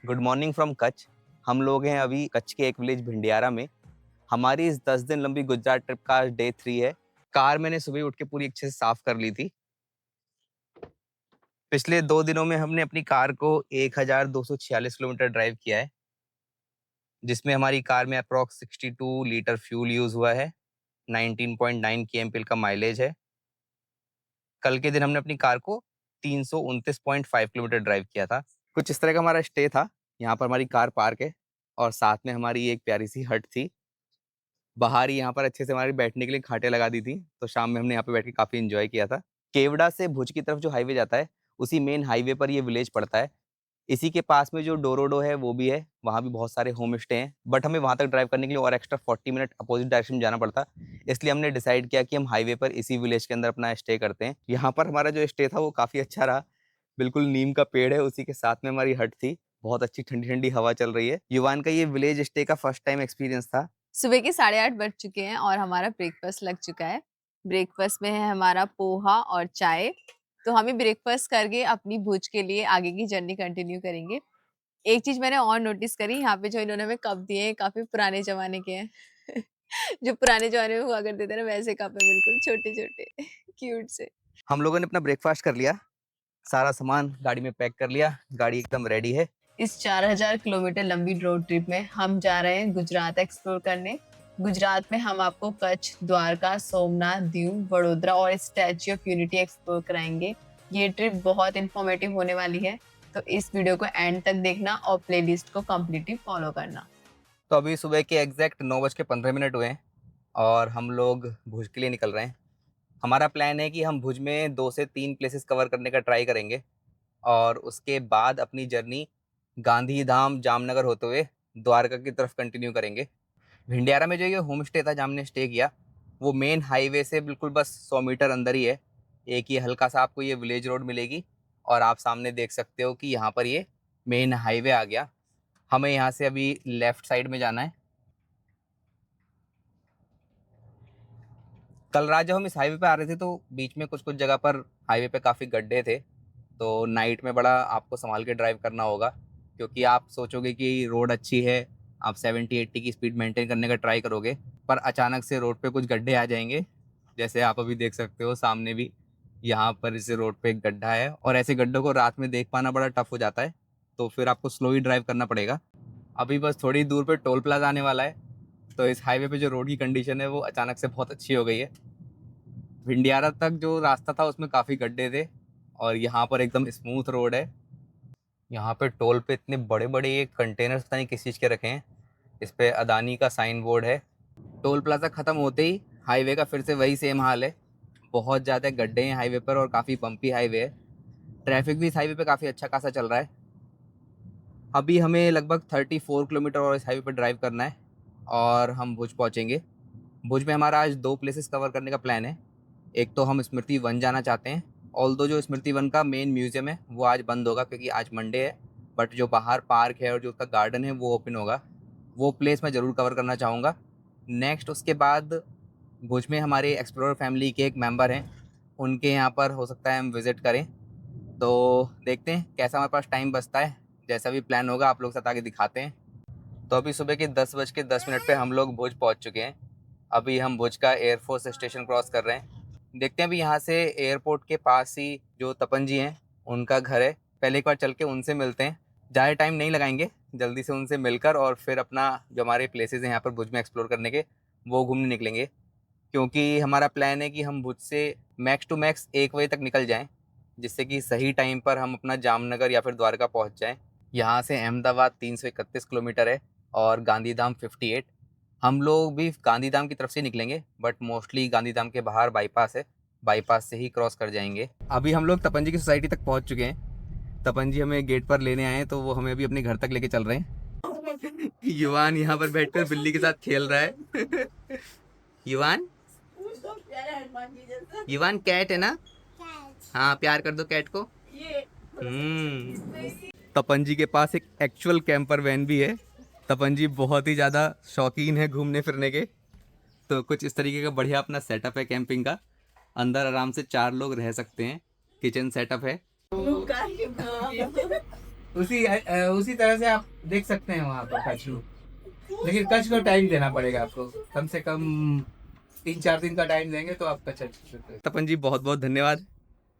Good morning from Kutch. हम लोग हैं अभी कच्छ के एक विलेज भिंडियारा में। हमारी इस 10 दिन लंबी गुजरात ट्रिप का आज डे 3 है। कार मैंने सुबह उठ के पूरी अच्छे से साफ कर ली थी। पिछले 2 दिनों में हमने अपनी कार को 1246 किलोमीटर ड्राइव किया है, जिसमें हमारी कार में अप्रॉक्स 62 लीटर फ्यूल यूज हुआ है। 19.9 kmpl का माइलेज है। कल के दिन हमने अपनी कार को 329.5 किलोमीटर ड्राइव किया था। कुछ इस तरह का हमारा स्टे था। यहाँ पर हमारी कार पार्क है और साथ में हमारी एक प्यारी सी हट थी। बाहर ही यहाँ पर अच्छे से हमारी बैठने के लिए खाटें लगा दी थी, तो शाम में हमने यहाँ पे बैठ के काफ़ी एंजॉय किया था। केवड़ा से भुज की तरफ जो हाईवे जाता है, उसी मेन हाईवे पर ये विलेज पड़ता है। इसी के पास में जो डोरोडो है वो भी है, वहाँ भी बहुत सारे होम स्टे हैं, बट हमें वहाँ तक ड्राइव करने के लिए और एक्स्ट्रा 40 मिनट अपोजिट डायरेक्शन में जाना पड़ता। इसलिए हमने डिसाइड किया कि हम हाईवे पर इसी विलेज के अंदर अपना स्टे करते हैं। यहाँ पर हमारा जो स्टे था वो काफ़ी अच्छा रहा। बिल्कुल नीम का पेड़ है, उसी के साथ में हमारी हट थी। बहुत अच्छी ठंडी ठंडी हवा चल रही है। युवान का ये विलेज स्टे का फर्स्ट टाइम एक्सपीरियंस था। सुबह के 8:30 बज चुके हैं और हमारा ब्रेकफास्ट लग चुका है। ब्रेकफास्ट में है हमारा पोहा और चाय। तो हम ही ब्रेकफास्ट करके अपनी भुज के लिए आगे की जर्नी कंटिन्यू करेंगे। एक चीज मैंने और नोटिस करी, यहाँ पे जो इन्होंने हमें कप दिए हैं काफी पुराने जमाने के हैं। जो पुराने जमाने में हुआ करते थे ना, वैसे कप है, बिल्कुल छोटे छोटे क्यूट से। हम लोगों ने अपना ब्रेकफास्ट कर लिया, सारा सामान गाड़ी में पैक कर लिया, गाड़ी एकदम रेडी है। इस 4000 किलोमीटर लंबी रोड ट्रिप में हम जा रहे हैं गुजरात एक्सप्लोर करने। गुजरात में हम आपको कच्छ, द्वारका, सोमनाथ, दीव, वडोदरा और स्टैच्यू ऑफ यूनिटी एक्सप्लोर कराएंगे। ये ट्रिप बहुत इंफॉर्मेटिव होने वाली है, तो इस वीडियो को एंड तक देखना और प्लेलिस्ट को कम्प्लीटली फॉलो करना। तो अभी सुबह के एग्जैक्ट 9:15 हुए हैं और हम लोग भुज के लिए निकल रहे हैं। हमारा प्लान है कि हम भुज में 2 से 3 प्लेसेस कवर करने का ट्राई करेंगे और उसके बाद अपनी जर्नी गांधी धाम, जामनगर होते हुए द्वारका की तरफ कंटिन्यू करेंगे। भिंडियारा में जो ये होम स्टे था जहाँ हमने स्टे किया, वो मेन हाईवे से बिल्कुल बस 100 मीटर अंदर ही है। एक ये हल्का सा आपको ये विलेज रोड मिलेगी और आप सामने देख सकते हो कि यहाँ पर ये मेन हाईवे आ गया। हमें यहाँ से अभी लेफ्ट साइड में जाना है। कल रात जब हम इस हाईवे पे आ रहे थे तो बीच में कुछ कुछ जगह पर हाईवे पे काफ़ी गड्ढे थे, तो नाइट में बड़ा आपको संभाल के ड्राइव करना होगा, क्योंकि आप सोचोगे कि रोड अच्छी है, आप 70-80 की स्पीड मेंटेन करने का ट्राई करोगे, पर अचानक से रोड पे कुछ गड्ढे आ जाएंगे। जैसे आप अभी देख सकते हो सामने भी यहाँ पर इस रोड पे एक गड्ढा है और ऐसे गड्ढों को रात में देख पाना बड़ा टफ हो जाता है, तो फिर आपको स्लो ही ड्राइव करना पड़ेगा। अभी बस थोड़ी दूर पे टोल प्लाजा आने वाला है, तो इस हाईवे पे जो रोड की कंडीशन है वो अचानक से बहुत अच्छी हो गई है। भिंडियारा तक जो रास्ता था उसमें काफ़ी गड्ढे थे और यहाँ पर एकदम स्मूथ रोड है। यहाँ पे टोल पे इतने बड़े बड़े ये कंटेनर्स पता नहीं किस चीज़ के रखे हैं। इस पे अदानी का साइन बोर्ड है। टोल प्लाजा ख़त्म होते ही हाईवे का फिर से वही सेम हाल है। बहुत ज़्यादा गड्ढे हैं हाईवे पर और काफ़ी बम्पी हाईवे है। ट्रैफिक भी इस हाईवे पे काफ़ी अच्छा खासा चल रहा है। अभी हमें लगभग 34 किलोमीटर और इस हाईवे पर ड्राइव करना है और हम भुज पहुँचेंगे। भुज में हमारा आज 2 प्लेसेस कवर करने का प्लान है। एक तो हम स्मृति वन जाना चाहते हैं, ऑल्दो जो स्मृति वन का मेन म्यूज़ियम है वो आज बंद होगा क्योंकि आज मंडे है, बट जो बाहर पार्क है और जो उसका गार्डन है वो ओपन होगा। वो प्लेस मैं ज़रूर कवर करना चाहूँगा। नेक्स्ट उसके बाद भुज में हमारे एक्सप्लोरर फैमिली के एक मेंबर हैं, उनके यहाँ पर हो सकता है हम विज़िट करें। तो देखते हैं कैसा हमारे पास टाइम बचता है। जैसा भी प्लान होगा आप लोग के साथ आगे दिखाते हैं। तो अभी सुबह के 10:10 पे हम लोग भुज पहुँच चुके हैं। अभी हम भुज का एयरफोर्स स्टेशन क्रॉस कर रहे हैं। देखते हैं अभी यहाँ से एयरपोर्ट के पास ही जो तपन जी हैं उनका घर है, पहले एक बार चल के उनसे मिलते हैं। ज़्यादा टाइम नहीं लगाएंगे, जल्दी से उनसे मिलकर और फिर अपना जो हमारे प्लेसेस हैं यहाँ पर भुज में एक्सप्लोर करने के वो घूमने निकलेंगे। क्योंकि हमारा प्लान है कि हम भुज से मैक्स टू मैक्स 1 बजे तक निकल जाएँ, जिससे कि सही टाइम पर हम अपना जामनगर या फिर द्वारका पहुँच जाएँ। यहाँ से अहमदाबाद 331 किलोमीटर है और गांधीधाम 58। हम लोग भी गांधीधाम की तरफ से निकलेंगे, बट मोस्टली गांधीधाम के बाहर बाईपास है, बाईपास से ही क्रॉस कर जाएंगे। अभी हम लोग तपन जी की सोसाइटी तक पहुंच चुके हैं। तपन जी हमें गेट पर लेने आए हैं, तो वो हमें अभी अपने घर तक लेके चल रहे हैं। युवान यहाँ पर बैठकर बिल्ली के साथ खेल रहा है। युवान, युवान कैट है ना? हाँ, प्यार कर दो कैट को। तपन जी के पास एक एक्चुअल कैंपर वैन भी है। तपन जी बहुत ही ज़्यादा शौकीन है घूमने फिरने के, तो कुछ इस तरीके का बढ़िया अपना सेटअप है कैंपिंग का। अंदर आराम से 4 लोग रह सकते हैं। किचन सेटअप है। उसी तरह से आप देख सकते हैं वहाँ पर कच्छ को। लेकिन कच्छ को टाइम देना पड़ेगा आपको, कम से कम 3-4 दिन का टाइम देंगे तो आप कच्छ अच्छे से देख सकते हैं। तपन जी बहुत बहुत धन्यवाद,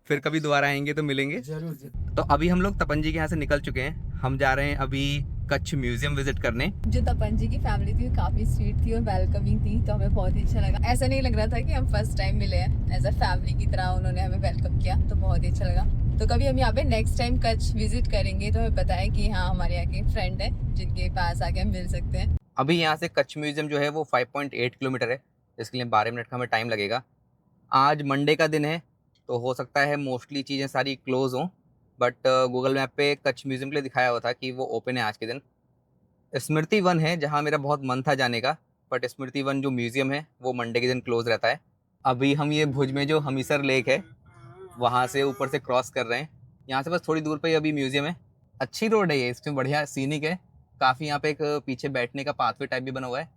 फिर कभी दोबारा आएंगे तो मिलेंगे जरूर। तो अभी हम लोग तपन जी के यहाँ से निकल चुके हैं, हम जा रहे हैं अभी कच्छ म्यूजियम विजिट करने। जो तपन जी की फैमिली थी वो काफी स्वीट थी और वेलकमिंग थी, तो हमें बहुत ही अच्छा लगा। ऐसा नहीं लग रहा था कि हम फर्स्ट टाइम मिले हैं, एज अ फैमिली की तरह उन्होंने हमें वेलकम किया, तो बहुत ही अच्छा लगा। तो कभी हम यहाँ पे नेक्स्ट टाइम कच्छ विजिट करेंगे तो हमें पता है कि हाँ हमारे यहाँ के फ्रेंड है जिनके पास आके हम मिल सकते हैं। अभी यहाँ से कच्छ म्यूजियम जो है वो 5.8 किलोमीटर है, इसके लिए 12 मिनट का हमें टाइम लगेगा। आज मंडे का दिन है तो हो सकता है मोस्टली चीज़ें सारी क्लोज हों, बट गूगल मैप पे कच्छ म्यूजियम के लिए दिखाया हुआ था कि वो ओपन है आज के दिन। स्मृति वन है जहाँ मेरा बहुत मन था जाने का, बट स्मृति वन जो म्यूजियम है वो मंडे के दिन क्लोज रहता है। अभी हम ये भुज में जो हमीसर लेक है वहाँ से ऊपर से क्रॉस कर रहे हैं, यहाँ से बस थोड़ी दूर पे ही अभी म्यूजियम है। अच्छी रोड है ये, इसमें बढ़िया सीनिक है काफ़ी, यहाँ पे एक पीछे बैठने का पाथवे टाइप भी बना हुआ है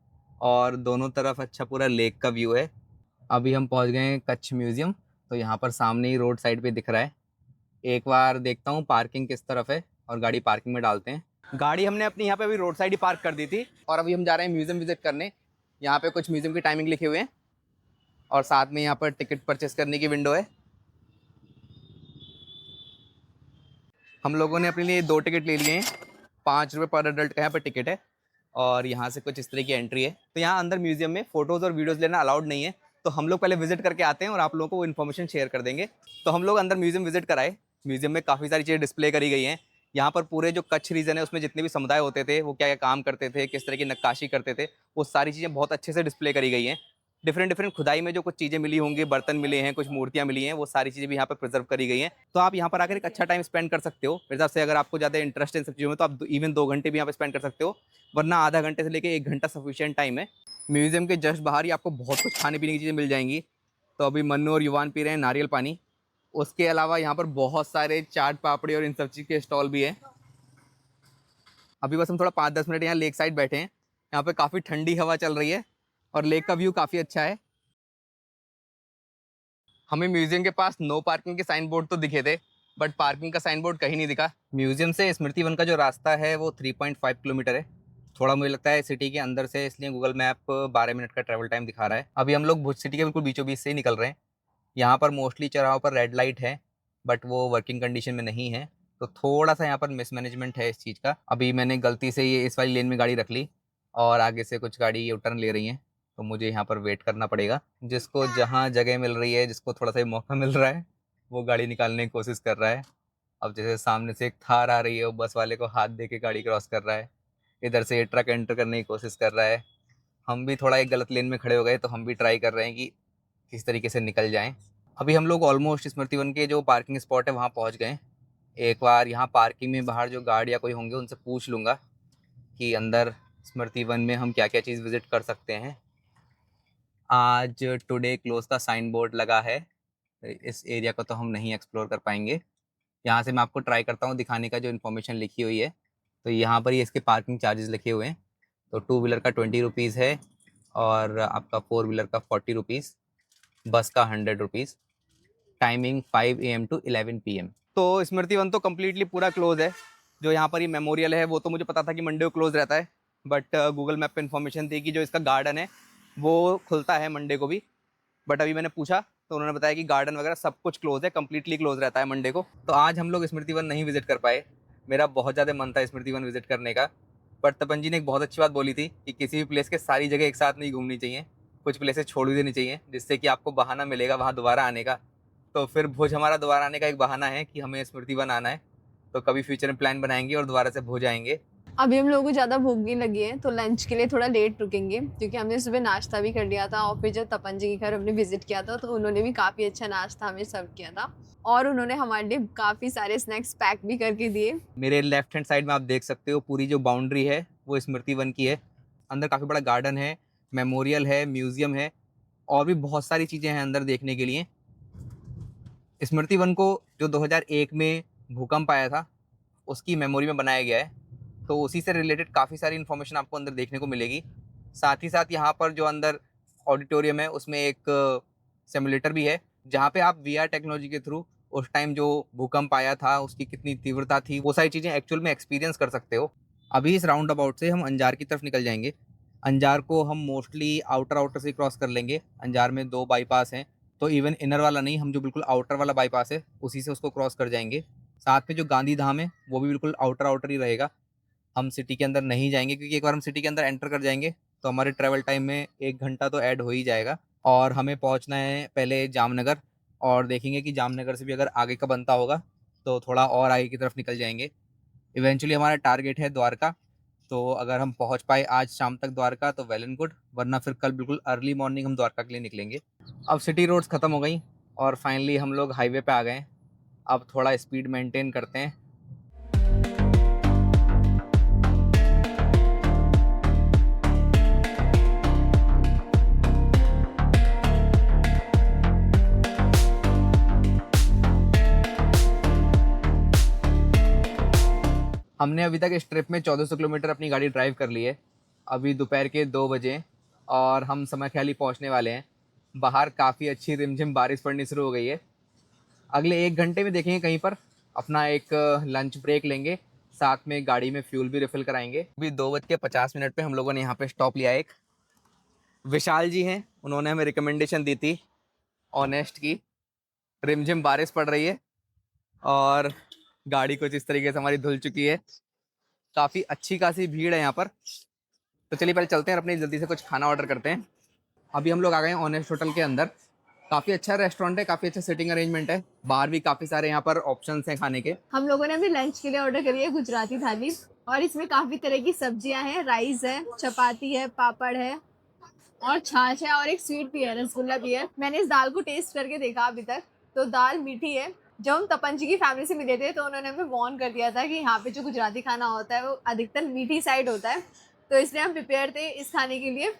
और दोनों तरफ अच्छा पूरा लेक का व्यू है। अभी हम पहुँच गए हैं कच्छ म्यूजियम, तो यहाँ पर सामने ही रोड साइड पे दिख रहा है। एक बार देखता हूँ पार्किंग किस तरफ है और गाड़ी पार्किंग में डालते हैं। गाड़ी हमने अपनी यहाँ पे अभी रोड साइड ही पार्क कर दी थी और अभी हम जा रहे हैं म्यूजियम विजिट करने। यहाँ पे कुछ म्यूजियम की टाइमिंग लिखे हुए हैं और साथ में यहाँ पर टिकट परचेस करने की विंडो है। हम लोगों ने अपने लिए 2 टिकट ले लिए हैं, 5 रुपये पर अडल्ट का यहाँ पर टिकट है और यहाँ से कुछ इस तरह की एंट्री है। तो यहाँ अंदर म्यूजियम में फ़ोटोज़ और वीडियोज़ लेना अलाउड नहीं है, तो हम लोग पहले विजिट करके आते हैं और आप लोगों को वो इन्फॉर्मेशन शेयर कर देंगे। तो हम लोग अंदर म्यूजियम विजिट कराए। म्यूजियम में काफ़ी सारी चीज़ें डिस्प्ले करी गई हैं। यहाँ पर पूरे जो कच्छ रीजन है उसमें जितने भी समुदाय होते थे वो क्या क्या काम करते थे, किस तरह की नक्काशी करते थे, वो सारी चीज़ें बहुत अच्छे से डिस्प्ले करी गई हैं। डिफरेंट डिफरेंट खुदाई में जो कुछ चीज़ें मिली होंगी, बर्तन मिले हैं, कुछ मूर्तियाँ मिली हैं, वो सारी चीज़ें भी यहाँ पर प्रिजर्व करी गई हैं। तो आप यहाँ पर आकर एक अच्छा टाइम स्पेंड कर सकते हो। मेरे हिसाब से अगर आपको ज़्यादा इंटरेस्ट इन सब चीज़ों में तो आप इवन 2 घंटे भी यहाँ पर स्पेंड कर सकते हो, वरना आधा घंटे से लेकर 1 घंटा सफिशिएंट टाइम है। म्यूजियम के जस्ट बाहर ही आपको बहुत कुछ खाने पीने की चीज़ें मिल जाएंगी। तो अभी मन्नू और युवान पी रहे हैं नारियल पानी। उसके अलावा यहाँ पर बहुत सारे चाट पापड़ी और इन सब चीज़ के स्टॉल भी हैं। अभी बस हम थोड़ा 5-10 मिनट यहाँ लेक साइड बैठे हैं। यहाँ पे काफ़ी ठंडी हवा चल रही है और लेक का व्यू काफ़ी अच्छा है। हमें म्यूजियम के पास नो पार्किंग के साइन बोर्ड तो दिखे थे, बट पार्किंग का साइन बोर्ड कहीं नहीं दिखा। म्यूजियम से स्मृति वन का जो रास्ता है वो 3.5 किलोमीटर है। थोड़ा मुझे लगता है सिटी के अंदर से, इसलिए गूगल मैप 12 मिनट का ट्रैवल टाइम दिखा रहा है। अभी हम लोग भुज सिटी के बिल्कुल बीचों बीच से ही निकल रहे हैं। यहाँ पर मोस्टली चौराहों पर रेड लाइट है, बट वो वर्किंग कंडीशन में नहीं है, तो थोड़ा सा यहाँ पर मिसमैनेजमेंट है इस चीज़ का। अभी मैंने गलती से ये इस वाली लेन में गाड़ी रख ली और आगे से कुछ गाड़ी यू टर्न ले रही हैं, तो मुझे यहाँ पर वेट करना पड़ेगा। जिसको जहाँ जगह मिल रही है, जिसको थोड़ा सा मौका मिल रहा है, वो गाड़ी निकालने की कोशिश कर रहा है। अब जैसे सामने से एक थार आ रही है, वो बस वाले को हाथ दे के गाड़ी क्रॉस कर रहा है। इधर से ये ट्रक एंटर करने की कोशिश कर रहा है। हम भी थोड़ा एक गलत लेन में खड़े हो गए, तो हम भी ट्राई कर रहे हैं कि किस तरीके से निकल जाएं। अभी हम लोग ऑलमोस्ट स्मृति वन के जो पार्किंग स्पॉट है वहाँ पहुँच गए। एक बार यहाँ पार्किंग में बाहर जो गार्ड या कोई होंगे उनसे पूछ लूँगा कि अंदर स्मृति वन में हम क्या क्या चीज़ विज़िट कर सकते हैं। आज टुडे क्लोज का साइन बोर्ड लगा है, इस एरिया को तो हम नहीं एक्सप्लोर कर पाएंगे। यहाँ से मैं आपको ट्राई करता हूँ दिखाने का जो इन्फॉर्मेशन लिखी हुई है। तो यहाँ पर ये इसके पार्किंग चार्जेस लिखे हुए हैं। तो 2 व्हीलर का 20 रुपीज़ है और आपका 4 व्हीलर का 40 रुपीज़, बस का 100 rupees. Timing 5 AM to 11 PM। तो स्मृति वन तो कम्प्लीटली पूरा क्लोज है। जो यहाँ पर ये मेमोरियल है वो तो मुझे पता था कि मंडे को क्लोज रहता है, बट गूगल मैप पे इन्फॉर्मेशन थी कि जो इसका गार्डन है वो खुलता है मंडे को भी। बट अभी मैंने पूछा तो उन्होंने बताया कि गार्डन वगैरह सब कुछ क्लोज है, कम्प्लीटली क्लोज रहता है मंडे को। तो आज हम लोग स्मृति वन नहीं विजिट कर पाए। मेरा बहुत ज़्यादा मन था स्मृति वन विजिट करने का, बट तपन जी ने एक बहुत अच्छी बात बोली थी कि किसी भी प्लेस के सारी जगह एक साथ नहीं घूमनी चाहिए, कुछ प्लेसेस छोड़ भी देनी चाहिए, जिससे कि आपको बहाना मिलेगा वहाँ दोबारा आने का। तो फिर भुज हमारा दोबारा आने का एक बहाना है कि हमें स्मृति वन आना है। तो कभी फ्यूचर में प्लान बनाएंगे और दोबारा से भुज आएंगे। अभी हम लोगों को ज़्यादा भूख नहीं लगी है तो लंच के लिए थोड़ा लेट रुकेंगे, क्योंकि हमने सुबह नाश्ता भी कर लिया था और फिर जब तपन जी के घर हमने विजिट किया था तो उन्होंने भी काफ़ी अच्छा नाश्ता हमें सर्व किया था और उन्होंने हमारे लिए काफ़ी सारे स्नैक्स पैक भी करके दिए। मेरे लेफ्ट हैंड साइड में आप देख सकते हो पूरी जो बाउंड्री है वो स्मृति वन की है। अंदर काफ़ी बड़ा गार्डन है, मेमोरियल है, म्यूजियम है और भी बहुत सारी चीज़ें हैं अंदर देखने के लिए। स्मृति वन को जो 2001 में भूकंप आया था उसकी मेमोरी में बनाया गया है, तो उसी से रिलेटेड काफ़ी सारी इन्फॉर्मेशन आपको अंदर देखने को मिलेगी। साथ ही साथ यहाँ पर जो अंदर ऑडिटोरियम है उसमें एक सिमुलेटर भी है, जहाँ पे आप VR टेक्नोलॉजी के थ्रू उस टाइम जो भूकंप आया था उसकी कितनी तीव्रता थी, वो सारी चीज़ें एक्चुअल में एक्सपीरियंस कर सकते हो। अभी इस राउंड अबाउट से हम अंजार की तरफ निकल जाएंगे। अंजार को हम मोस्टली आउटर आउटर से क्रॉस कर लेंगे। अंजार में 2 बाईपास हैं, तो इवन इनर वाला नहीं, हम जो बिल्कुल आउटर वाला बाईपास है उसी से उसको क्रॉस कर जाएंगे। साथ में जो गांधी धाम है वो भी बिल्कुल आउटर आउटर ही रहेगा। हम सिटी के अंदर नहीं जाएंगे, क्योंकि एक बार हम सिटी के अंदर एंटर कर जाएंगे तो हमारे ट्रैवल टाइम में 1 घंटा तो ऐड हो ही जाएगा। और हमें पहुंचना है पहले जामनगर, और देखेंगे कि जामनगर से भी अगर आगे का बनता होगा तो थोड़ा और आगे की तरफ निकल जाएंगे। इवेंचुअली हमारा टारगेट है द्वारका, तो अगर हम पहुंच पाए आज शाम तक द्वारका तो वेल एंड गुड, वरना फिर कल बिल्कुल अर्ली मॉर्निंग हम द्वारका के लिए निकलेंगे। अब सिटी रोड्स ख़त्म हो गई और फाइनली हम लोग हाईवे पे आ गए हैं। अब थोड़ा स्पीड मेंटेन करते हैं। हमने अभी तक इस ट्रिप में 1400 किलोमीटर अपनी गाड़ी ड्राइव कर ली है। अभी दोपहर के 2 बजे हैं और हम समाख्याली पहुंचने वाले हैं। बाहर काफ़ी अच्छी रिमझिम बारिश पड़नी शुरू हो गई है। अगले 1 घंटे में देखेंगे कहीं पर अपना एक लंच ब्रेक लेंगे, साथ में गाड़ी में फ्यूल भी रिफिल कराएंगे। अभी 2:50 पे हम लोगों ने यहाँ पे स्टॉप लिया। एक विशाल जी हैं, उन्होंने हमें रिकमेंडेशन दी थी ऑनेस्ट की। रिमझिम बारिश पड़ रही है और गाड़ी कुछ इस तरीके से हमारी धुल चुकी है। काफ़ी अच्छी खासी भीड़ है यहाँ पर। तो चलिए पहले चलते हैं, अपने जल्दी से कुछ खाना ऑर्डर करते हैं। अभी हम लोग आ गए हैं ऑनेस्ट होटल के अंदर। काफ़ी अच्छा रेस्टोरेंट है, काफ़ी अच्छा सिटिंग अरेंजमेंट है। बाहर भी काफ़ी सारे यहाँ पर ऑप्शंस हैं खाने के। हम लोगों ने अभी लंच के लिए ऑर्डर करी है गुजराती थाली, और इसमें काफी तरह की सब्जियां हैं, राइस है, चपाती है, पापड़ है और छाछ है, और एक स्वीट भी है, रसगुल्ला भी है। मैंने इस दाल को टेस्ट करके देखा अभी तक, तो दाल मीठी है। जब हम तपन जी की फैमिली से मिले थे तो उन्होंने हमें वार्न कर दिया था कि यहाँ पे जो गुजराती खाना होता है वो अधिकतर मीठी साइड होता है, तो इसलिए हम प्रिपेयर थे इस खाने के लिए।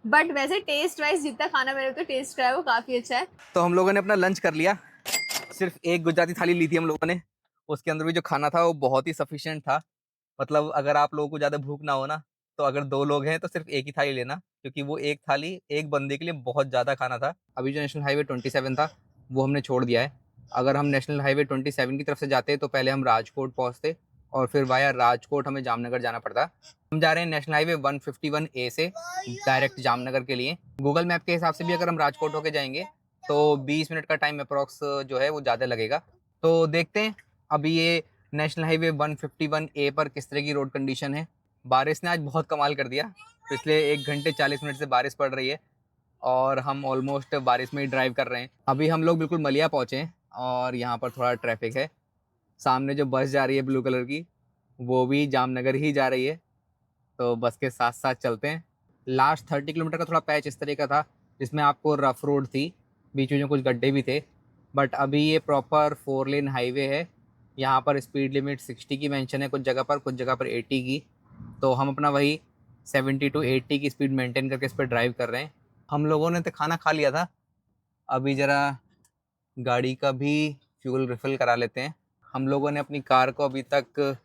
बट वैसे टेस्ट वाइज जितना खाना मैंने तो टेस्ट करा है वो काफी अच्छा है। तो हम लोगों ने अपना लंच कर लिया। सिर्फ एक गुजराती थाली ली थी हम लोगों ने। उसके अंदर भी जो खाना था वो बहुत ही सफिशिएंट था। मतलब अगर आप लोगों को ज़्यादा भूख ना हो ना, तो अगर 2 लोग हैं तो सिर्फ एक ही थाली लेना, क्योंकि वो एक थाली एक बंदे के लिए बहुत ज़्यादा खाना था। अभी जो नेशनल हाईवे 27 था वो हमने छोड़ दिया है। अगर हम नेशनल हाईवे 27 की तरफ से जाते तो पहले हम राजकोट पहुँचते और फिर वाया राजकोट हमें जामनगर जाना पड़ता। हम जा रहे हैं नेशनल हाईवे 151A से डायरेक्ट जामनगर के लिए। गूगल मैप के हिसाब से भी अगर हम राजकोट होके जाएंगे तो 20 मिनट का टाइम अप्रॉक्स जो है वो ज़्यादा लगेगा। तो देखते हैं अभी ये नेशनल हाईवे 151A पर किस तरह की रोड कंडीशन है। बारिश ने आज बहुत कमाल कर दिया। पिछले 1 घंटे 40 मिनट से बारिश पड़ रही है और हम ऑलमोस्ट बारिश में ही ड्राइव कर रहे हैं। अभी हम लोग बिल्कुल मलिया पहुँचे हैं और यहाँ पर थोड़ा ट्रैफिक है। सामने जो बस जा रही है ब्लू कलर की, वो भी जामनगर ही जा रही है, तो बस के साथ साथ चलते हैं। लास्ट 30 किलोमीटर का थोड़ा पैच इस तरह का था जिसमें आपको रफ रोड थी, बीच में कुछ गड्ढे भी थे। बट अभी ये प्रॉपर 4 लेन हाईवे है। यहाँ पर स्पीड लिमिट 60 की मेंशन है, कुछ जगह पर 80 की। तो हम अपना वही 70 to 80 की स्पीड मेंटेन करके इस पर ड्राइव कर रहे हैं। हम लोगों ने तो खाना खा लिया था, अभी ज़रा गाड़ी का भी फ्यूल रिफ़िल करा लेते हैं। हम लोगों ने अपनी कार को अभी तक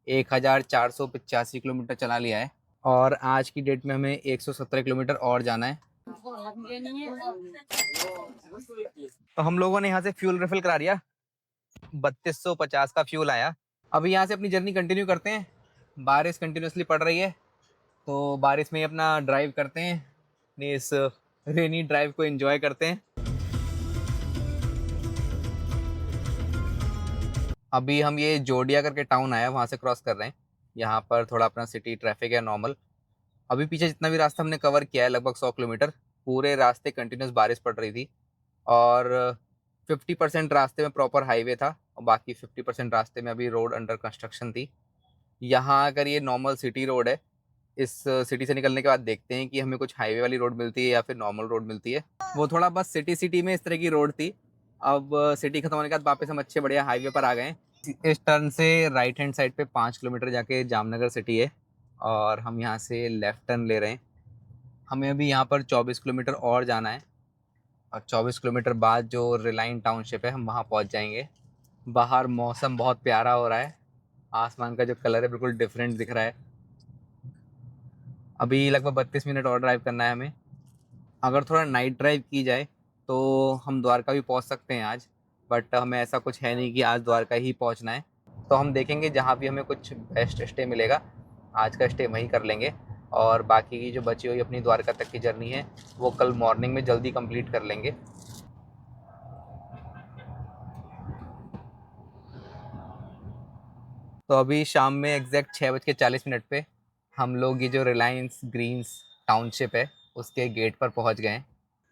1485 किलोमीटर चला लिया है और आज की डेट में हमें 117 किलोमीटर और जाना है। तो हम लोगों ने यहाँ से फ्यूल रिफ़िल करा लिया, 3250 का फ्यूल आया। अभी यहाँ से अपनी जर्नी कंटिन्यू करते हैं। बारिश कंटिन्यूसली पड़ रही है, तो बारिश में ही अपना ड्राइव करते हैं, अपनी इस रेनी ड्राइव को एंजॉय करते हैं। अभी हम ये जोडिया करके टाउन आया, वहाँ से क्रॉस कर रहे हैं। यहाँ पर थोड़ा अपना सिटी ट्रैफिक है नॉर्मल। अभी पीछे जितना भी रास्ता हमने कवर किया है लगभग 100 किलोमीटर, पूरे रास्ते कंटिन्यूस बारिश पड़ रही थी और 50% रास्ते में प्रॉपर हाईवे था और बाकी 50% रास्ते में अभी रोड अंडर कंस्ट्रक्शन थी। यहाँ अगर ये नॉर्मल सिटी रोड है, इस सिटी से निकलने के बाद देखते हैं कि हमें कुछ हाईवे वाली रोड मिलती है या फिर नॉर्मल रोड मिलती है। वो थोड़ा बस सिटी में इस तरह की रोड थी। अब सिटी खत्म होने के बाद वापस हम अच्छे बढ़िया हाईवे पर आ गए हैं। इस टर्न से राइट हैंड साइड पे 5 किलोमीटर जाके जामनगर सिटी है और हम यहाँ से लेफ्ट टर्न ले रहे हैं। हमें अभी यहाँ पर 24 किलोमीटर और जाना है और 24 किलोमीटर बाद जो रिलायंस टाउनशिप है हम वहाँ पहुँच जाएंगे। बाहर मौसम बहुत प्यारा हो रहा है, आसमान का जो कलर है बिल्कुल डिफरेंट दिख रहा है। अभी लगभग 32 मिनट और ड्राइव करना है हमें। अगर थोड़ा नाइट ड्राइव की जाए तो हम द्वारका भी पहुंच सकते हैं आज, बट हमें ऐसा कुछ है नहीं कि आज द्वारका ही पहुंचना है। तो हम देखेंगे जहाँ भी हमें कुछ बेस्ट स्टे मिलेगा, आज का स्टे वहीं कर लेंगे, और बाकी की जो बची हुई अपनी द्वारका तक की जर्नी है वो कल मॉर्निंग में जल्दी कंप्लीट कर लेंगे। तो अभी शाम में एग्जैक्ट 6:40 पे हम लोग ये जो रिलायंस ग्रीन्स टाउनशिप है उसके गेट पर पहुंच गए हैं।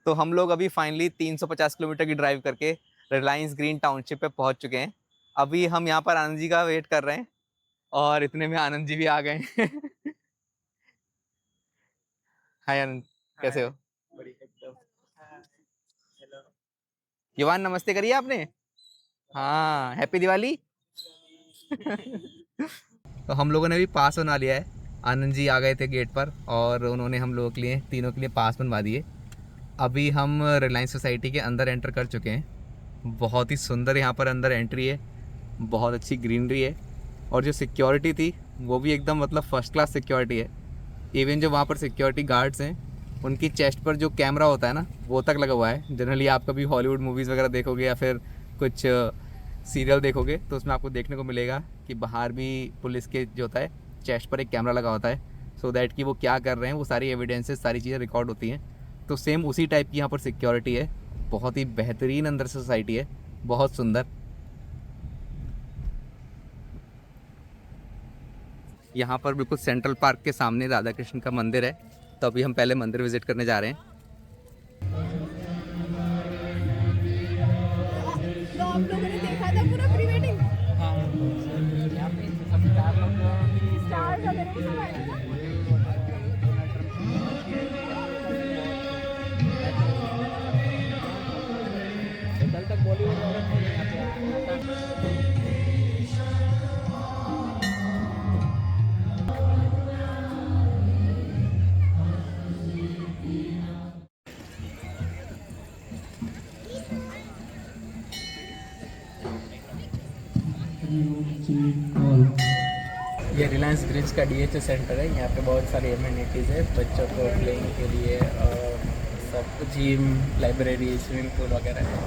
तो हम लोग अभी फाइनली 350 किलोमीटर की ड्राइव करके रिलायंस ग्रीन टाउनशिप पे पहुंच चुके हैं। अभी हम यहाँ पर आनंद जी का वेट कर रहे हैं और इतने में आनंद जी भी आ गए हैं। हाय आनंद, कैसे हो? बढ़िया एकदम। हेलो। युवान, नमस्ते करिए आपने। हाँ, हैप्पी दिवाली। तो हम लोगों ने भी पास बना लिया है। आनंद जी आ गए थे गेट पर और उन्होंने हम लोगों के लिए, तीनों के लिए पास बनवा दिए। अभी हम रिलायंस सोसाइटी के अंदर एंटर कर चुके हैं। बहुत ही सुंदर यहाँ पर अंदर एंट्री है, बहुत अच्छी ग्रीनरी है, और जो सिक्योरिटी थी वो भी एकदम मतलब फर्स्ट क्लास सिक्योरिटी है। इवन जो वहाँ पर सिक्योरिटी गार्ड्स हैं उनकी चेस्ट पर जो कैमरा होता है ना वो तक लगा हुआ है। जनरली आप कभी हॉलीवुड मूवीज़ वगैरह देखोगे या फिर कुछ सीरियल देखोगे तो उसमें आपको देखने को मिलेगा कि बाहर भी पुलिस के जो होता है चेस्ट पर एक कैमरा लगा होता है, सो दैट कि वो क्या कर रहे हैं वो सारी एविडेंसेस, सारी चीज़ें रिकॉर्ड होती हैं। तो सेम उसी टाइप की यहाँ पर सिक्योरिटी है। बहुत ही बेहतरीन अंदर से सोसाइटी है, बहुत सुंदर। यहाँ पर बिल्कुल सेंट्रल पार्क के सामने राधा कृष्ण का मंदिर है, तो अभी हम पहले मंदिर विजिट करने जा रहे हैं। तो आप लोगों ने देखा था पूरा प्री वेडिंग? हाँ, यहाँ पे सब 4 लोग स्टार वगैरह सब आए थे ना? कल तक बॉलीवुड वाले थे यहाँ पे आता। ये रिलायंस ग्रीन्स का डीएचए सेंटर है। यहाँ पे बहुत सारी एमिनिटीज़ है बच्चों को प्लेइंग के लिए, और सब जिम, लाइब्रेरी, स्विमिंग पूल वगैरह है।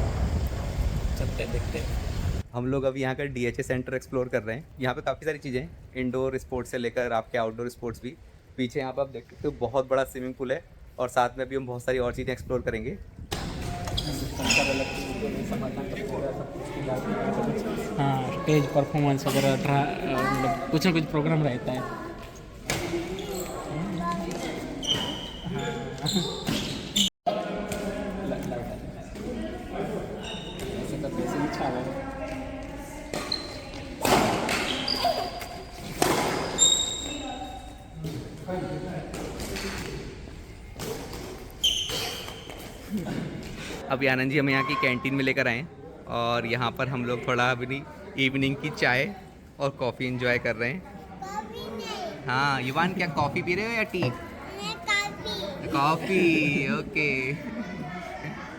चलते हैं, देखते हैं। हम लोग अभी यहाँ का डीएचए सेंटर एक्सप्लोर कर रहे हैं। यहाँ पे काफ़ी सारी चीज़ें हैं, इंडोर स्पोर्ट्स से लेकर आपके आउटडोर स्पोर्ट्स भी। पीछे यहाँ पर आप देख सकते हो बहुत बड़ा स्विमिंग पूल है, और साथ में अभी हम बहुत सारी और चीज़ें एक्सप्लोर करेंगे। हाँ, स्टेज परफॉर्मेंस वगैरह मतलब कुछ ना कुछ प्रोग्राम रहता है। ऐसे करके ऐसे ही छा रहा है। अभी आनंद जी हमें यहाँ की कैंटीन में लेकर आए हैं, और यहाँ पर हम लोग थोड़ा अपनी इवनिंग की चाय और कॉफ़ी एंजॉय कर रहे हैं। हाँ युवान, क्या कॉफ़ी पी रहे हो या T? Coffee, okay.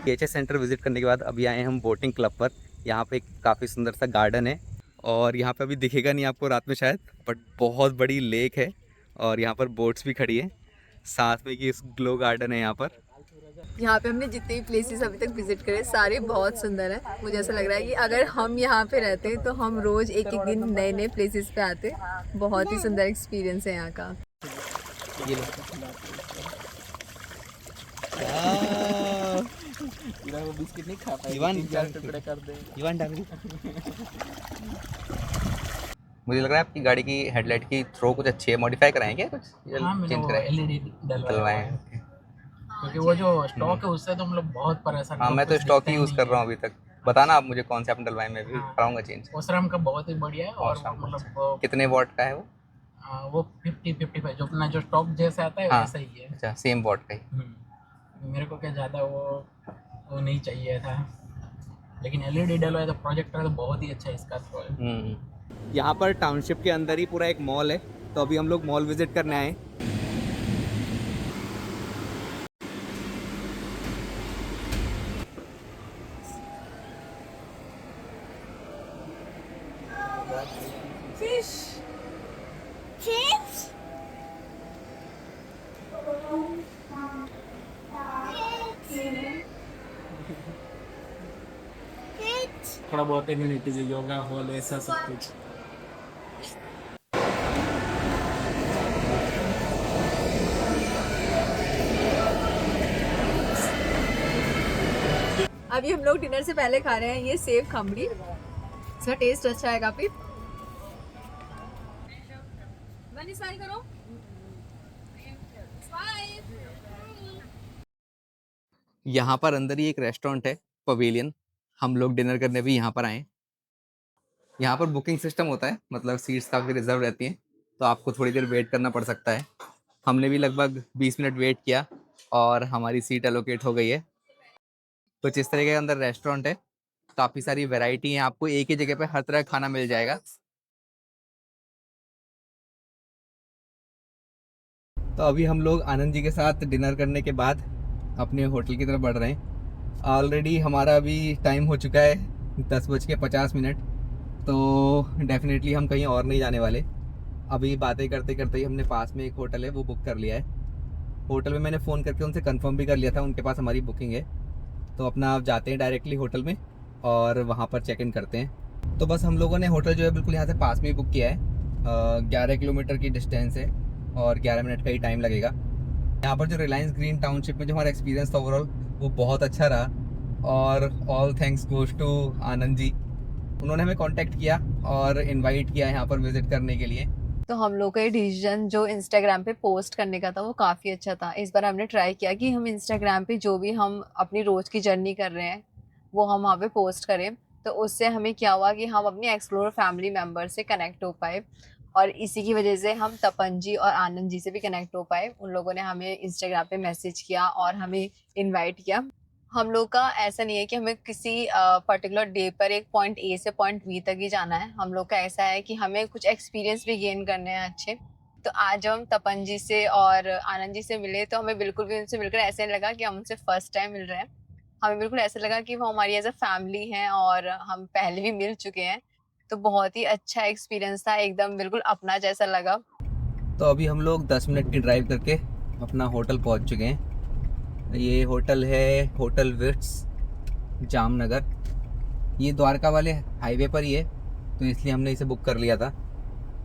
DHA centre visit करने के बाद अभी आए हैं हम बोटिंग क्लब पर। यहाँ पे एक काफ़ी सुंदर सा गार्डन है, और यहाँ पे अभी दिखेगा नहीं आपको रात में शायद, बट बहुत बड़ी लेक है, और यहाँ पर बोट्स भी खड़ी है। साथ में ये ग्लो गार्डन है यहाँ पर। यहाँ पे हमने जितने भी प्लेसेस अभी तक विजिट करे सारे बहुत सुंदर है। मुझे ऐसा लग रहा है कि अगर हम यहाँ पे रहते तो हम रोज एक एक दिन नए नए प्लेसेस पे आते। बहुत ही सुंदर एक्सपीरियंस है यहाँ का। ये लो। पूरा वो बिस्किट नहीं खा पाएगा, इवान 3-4 टुकड़े कर दे। इवान डाल। मुझे लग रहा है आपकी गाड़ी की हेडलाइट की थ्रो कुछ अच्छी है, मॉडिफाई कराएं क्या कुछ? हाँ, मैंने चेंज वो कराएं, एलईडी डलवाया डलवाएं? है, क्योंकि वो जो स्टॉक है उससे तो हम लोग बहुत परेशान, हाँ, लोग मैं तो कुछ स्टॉक दिखता ही ही यूज़ नहीं कर रहा है। हूँ अभी तक। बताना आप मुझे कौन से आपने डलवाए, मैं भी हाँ, कराऊंगा चेंज। ओसराम का बहुत ही बढ़िया है, और वो मतलब कितने वॉट का है वो? वो 50-55 जो अपना जो स्टॉक जैसे आता है हाँ, वैसा ही है। अच्छा, सेम वॉट का ही। मेरे को क्या ज़्यादा वो नहीं चाहिए था, लेकिन एलईडी डलवाया तो प्रोजेक्टर तो बहुत ही अच्छा है इसका तो। यहाँ पर टाउनशिप के अंदर ही पूरा एक मॉल है, तो अभी हम लोग मॉल विजिट करने आए। फिश फिश फिश थोड़ा बहुत एम्यूनिटीज, योगा हॉल, ऐसा सब कुछ। अभी हम लोग डिनर से पहले खा रहे हैं ये सेव खमड़ी। इसका टेस्ट अच्छा है काफी। स्माइल करो। यहाँ पर अंदर ही एक रेस्टोरेंट है, पवेलियन। हम लोग डिनर करने भी यहाँ पर आए। यहाँ पर बुकिंग सिस्टम होता है, मतलब सीट्स काफ़ी रिजर्व रहती हैं, तो आपको थोड़ी देर वेट करना पड़ सकता है। हमने भी लगभग 20 मिनट वेट किया और हमारी सीट एलोकेट हो गई है। कुछ इस तरह के अंदर रेस्टोरेंट है, काफ़ी सारी वैरायटी है, आपको एक ही जगह पे हर तरह का खाना मिल जाएगा। तो अभी हम लोग आनंद जी के साथ डिनर करने के बाद अपने होटल की तरफ बढ़ रहे हैं। ऑलरेडी हमारा अभी टाइम हो चुका है 10:50। तो डेफिनेटली हम कहीं और नहीं जाने वाले। अभी बातें करते करते ही हमने पास में एक होटल है वो बुक कर लिया है। होटल में मैंने फ़ोन करके उनसे कंफर्म भी कर लिया था, उनके पास हमारी बुकिंग है। तो अपना आप जाते हैं डायरेक्टली होटल में और वहाँ पर चेक इन करते हैं। तो बस हम लोगों ने होटल जो है बिल्कुल यहाँ से पास में ही बुक किया है। 11 किलोमीटर की डिस्टेंस है और 11 मिनट का ही टाइम लगेगा। यहाँ पर जो रिलायंस ग्रीन टाउनशिप में जो हमारा एक्सपीरियंस था ओवरऑल, वो बहुत अच्छा रहा। और all thanks goes to Anand ji, उन्होंने हमें कांटेक्ट किया और इनवाइट किया यहाँ पर विजिट करने के लिए। तो हम लोग का ये डिसीजन जो इंस्टाग्राम पे पोस्ट करने का था वो काफ़ी अच्छा था। इस बार हमने ट्राई किया कि हम इंस्टाग्राम पे जो भी हम अपनी रोज़ की जर्नी कर रहे हैं वो हम वहाँ पे पोस्ट करें। तो उससे हमें क्या हुआ कि हम अपनी एक्सप्लोर फैमिली मेम्बर से कनेक्ट हो पाए और इसी की वजह से हम तपन जी और आनंद जी से भी कनेक्ट हो पाए। उन लोगों ने हमें इंस्टाग्राम पे मैसेज किया और हमें इनवाइट किया। हम लोग का ऐसा नहीं है कि हमें किसी पर्टिकुलर डे पर एक पॉइंट ए से पॉइंट बी तक ही जाना है। हम लोग का ऐसा है कि हमें कुछ एक्सपीरियंस भी गेन करने हैं अच्छे। तो आज जब हम तपन जी से और आनंद जी से मिले तो हमें बिल्कुल भी उनसे मिलकर ऐसे नहीं लगा कि हम उनसे फर्स्ट टाइम मिल रहे हैं। हमें बिल्कुल ऐसा लगा कि वो हमारी एज अ फैमिली हैं और हम पहले भी मिल चुके हैं। तो बहुत ही अच्छा एक्सपीरियंस था, एकदम बिल्कुल अपना जैसा लगा। तो अभी हम लोग 10 मिनट की ड्राइव करके अपना होटल पहुँच चुके हैं। ये होटल है होटल विट्स जामनगर। ये द्वारका वाले हाईवे पर ही है, तो इसलिए हमने इसे बुक कर लिया था,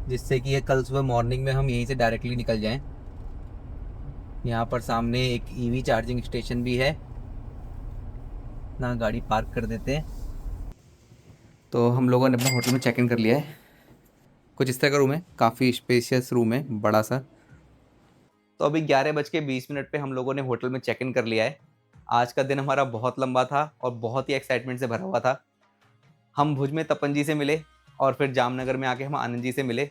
जिससे कि ये कल सुबह मॉर्निंग में हम यहीं से डायरेक्टली निकल जाएं। यहाँ पर सामने एक ईवी चार्जिंग स्टेशन भी है, ना गाड़ी पार्क कर देते हैं। तो हम लोगों ने अपना होटल में चेक इन कर लिया है। कुछ इस तरह का रूम है, काफ़ी स्पेशियस रूम है, बड़ा सा। तो अभी 11:20 पे हम लोगों ने होटल में चेक इन कर लिया है। आज का दिन हमारा बहुत लंबा था और बहुत ही एक्साइटमेंट से भरा हुआ था। हम भुज में तपन जी से मिले और फिर जामनगर में आके हम आनंद जी से मिले।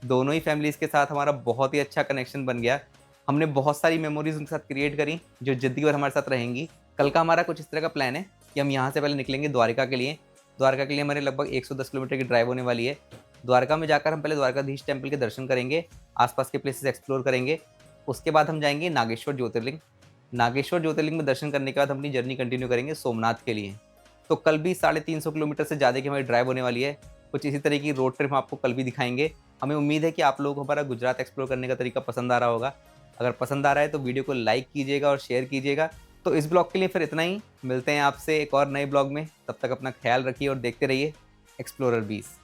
दोनों ही फैमिलीज़ के साथ हमारा बहुत ही अच्छा कनेक्शन बन गया। हमने बहुत सारी मेमोरीज उनके साथ क्रिएट करी जो ज़िंदगी भर हमारे साथ रहेंगी। कल का हमारा कुछ इस तरह का प्लान है कि हम यहाँ से पहले निकलेंगे द्वारका के लिए। द्वारका के लिए हमारे लगभग 110 किलोमीटर की ड्राइव होने वाली है। द्वारका में जाकर हम पहले द्वारकाधीश टेम्पल के दर्शन करेंगे, आसपास के प्लेसेस एक्सप्लोर करेंगे। उसके बाद हम जाएंगे नागेश्वर ज्योतिर्लिंग। नागेश्वर ज्योतिर्लिंग में दर्शन करने के बाद हम अपनी जर्नी कंटिन्यू करेंगे सोमनाथ के लिए। तो कल भी 350 किलोमीटर से ज़्यादा की हमारी ड्राइव होने वाली है। कुछ इसी तरह की रोड ट्रिप हम आपको कल भी दिखाएंगे। हमें उम्मीद है कि आप लोगों को हमारा गुजरात एक्सप्लोर करने का तरीका पसंद आ रहा होगा। अगर पसंद आ रहा है तो वीडियो को लाइक कीजिएगा और शेयर कीजिएगा। तो इस ब्लॉग के लिए फिर इतना ही, मिलते हैं आपसे एक और नए ब्लॉग में। तब तक अपना ख्याल रखिए और देखते रहिए एक्सप्लोरर 20।